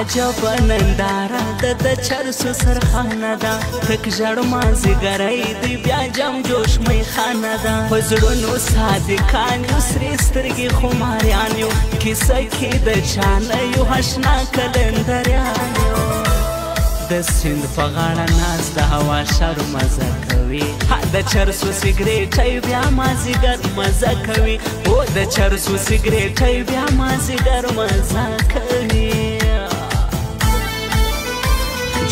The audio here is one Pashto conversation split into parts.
عجب ننداره د چرسو سرخانه ده تک ژړ مازدیګری دی بیا جم جوش میخانه ده په زړونو صادقان یو سرې سترګې خماریان یو کیسه کې د چا نه یو اشنا کلندریان یو د سیند په غاړه ناست د هوا شر مزه کوي د چرسو سګریټی بیا مازدیګر مزه کوي او د چرسو سګریټی بیا مازدیګر مزه کوي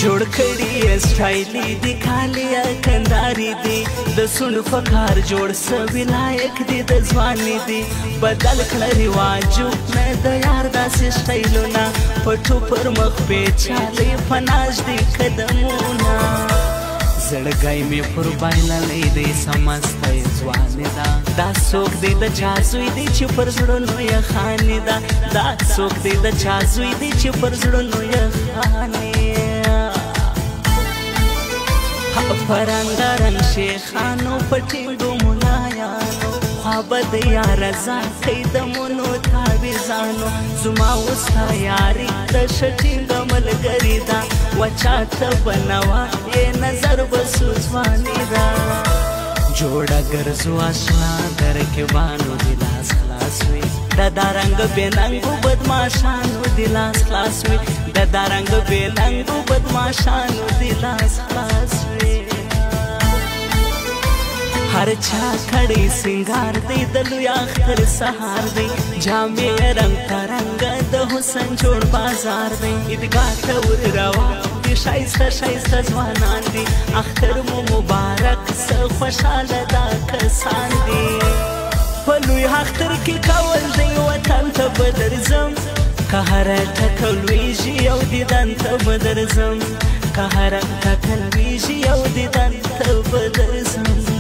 جوړ کړي سټایلی دی کالیا کنداري دی د سون فکر جوړ سوي لایق دی د ځواني دی بدل کړ رواجو نه د یار داسې سټایلونه پټو پر مخ پیچالي فناج دی قدمونه زړګی مې پر بایللی دی سمستی ځواني ده دا څوک دی د چا زوی دی چې پر زړونو یې خاني ده دا څوک دی د چا زوی دی چې پر زړونو یې خاني پرنګرن شیخانو پټینګو ملایانو خواب د یار ځان کوي د مونو تاویزانو زما وستا یاري د شټینګ ملګري ده وچاته بنوا یې نظر بسو ځواني ده جوړه ګرځو آشنا درکبانو دی لاس خلاص وي د دارنګ بېننګو بدماشانو دی لاس خلاص وي د دارنګ بېننګو بدماشانو دی لاس خلاص وي هر چا کړي سنگار دی د لوی اختر سهار دی جامې رنگ ترنګ د حسن جوړ بازار دی عیدګاه ته ور روان دي ښایسته ښایسته ځوانان دي اختر مو مبارک څه خوشحاله دا کسان دي په لوی اختر کې کول دی وطن ته به درځم که هر ټکه لویږي او دیدن ته به درځم که هر ټکه لویږي او دیدن ته به درځم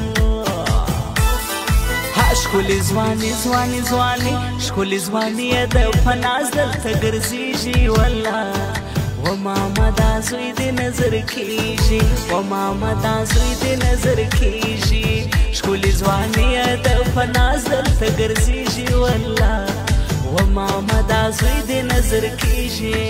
ښکلې ځواني ځواني ځواني ښکلې ځواني یې د فناز دلته ګرځېږي والله و ماما دا زوی دې نظر کېږي و ماما دا زوی دې نظر کېږي ښکلې ځواني یې د فناز دلته ګرځېږي والله و ماما دا زوی دې نظر کېږي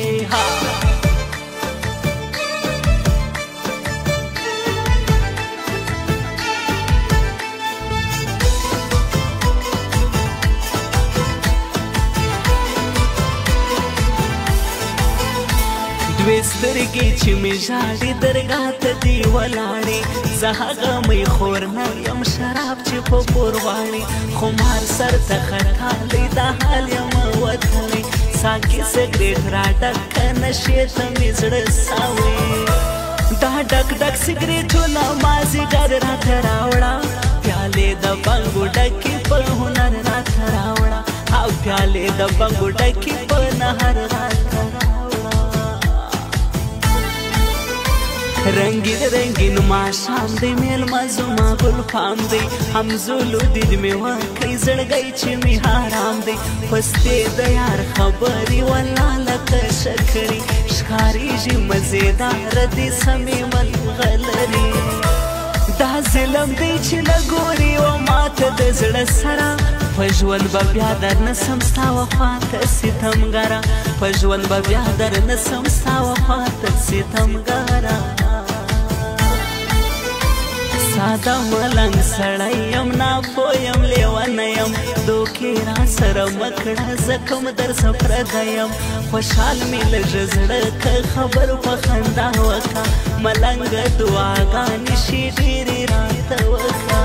دوی سترګې چې مې ژاړي درګاه ته دي ولاړې زه هغه مې خور نه یم شراب چې په پور غواړي خمار سر ته خټالی دا حال یم وتلی ساقي سګریټ راډک که نشې ته مې زړه ساوي دا ډک ډک سګریټونه مازدیګر راته راوړه پیالې د بنګو ډکې په هنر راته راوړه او پیالې د بنګو ډکې په نهر راته رنگین رنگین ماښام دی میلمه زما ګل پام دی همزولو دید مې وکړئ زړګی چې مې حرام دی پستې د یار خبرې والله لکه شکرې ښکارېږي مزېداره دې سمې ملغلرې دا ظلم دی چې نه ګوري و ماته د زړه سره په ژوند به بیا در نسم ستا وفا ته ستمګره په ژوند به بیا در نسم ستا وفا ته ستمګره ساده ملنګ سړی یم ناپوه یم لیونه یم دوکې را سره مه کړه زه کوم درڅه پرده یم خوشحال مې لږه زړه که خبر په خندا وکړه ملنګه دعاګانې شي ډېرې راته وکړه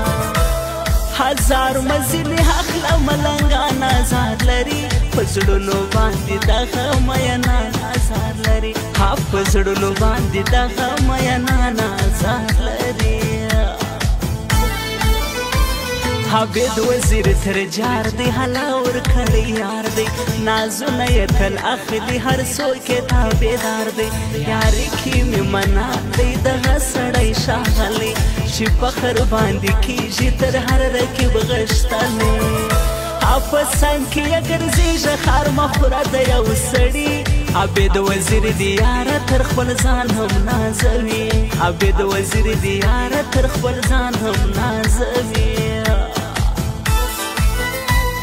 هزار مزلې اخله ملنګان آزار لري په زړونو باندې دغه مینان آزار لري په زړونو باندې دغه مینان آزار لري حبید وزیر تر جار دی حلاور کړی یار دی نازونه یې تل اخلي هر څوک یې تابعدار دی یاري کې مې منا دی دغه سړی ښاغلی چې فخر باندې کېږي تر هر رقیب غښتلی په څنګ کې یې ګرځېږه خار مه خوره د یو سړي عبید وزیر دی یاره تر خپل ځان هم نازوي عبید وزیر دی یاره تر خپل ځان هم نازوي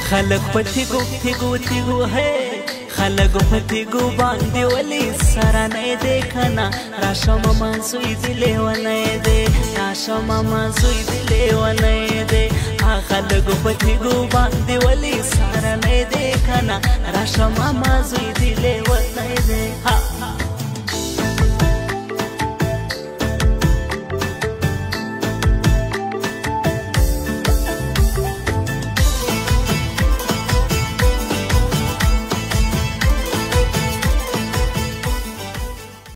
خلق په تیګو تیګو تیګو ہے خلق پتی گو باندې ولی سره نه دی کنه راشه ماما زوی دی لیونی دی راشه ماما زوی دی لیونی دی خلق پتی گو باندې ولی سره نه دی کنه راشه ماما زوی دی لیونی دی